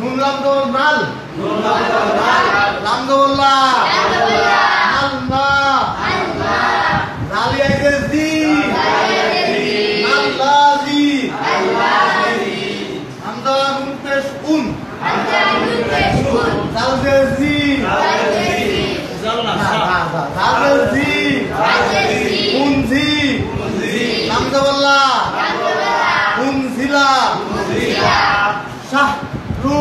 নুন লাম দোল নাল লাম দোল লা আল্লাহ নালি আইছে জি নাল্লাজি হামজা নুন পেশ উন জালজে জি জালজে জি উনজি হামজা বল্লা উনজিলা শাহরু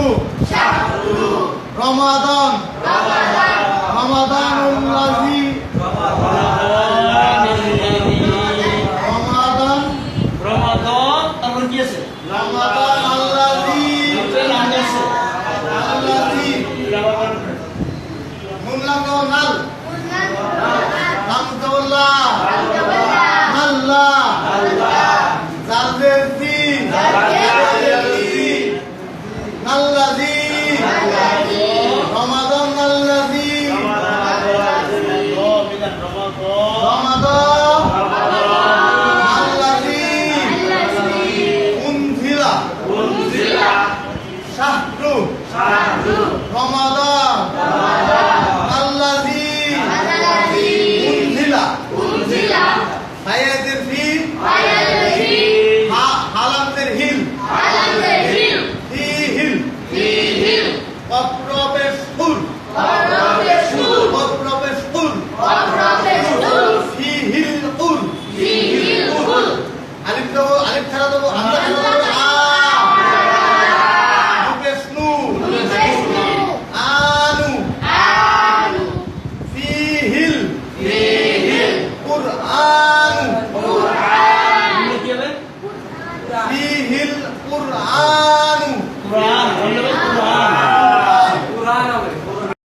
রমাদান রমাদানুল্লাজি রমাদান তারপর কি আছে? রমাদান আল্লাজি আল্লাজি নুন লাম দোল নাল লাম দোল লা আল্লাহ জালজে জি নাল্লাজি রমাদান নাল্লাজি রমাদান নাল্লাজি উনজিলা শাহরু রমাদান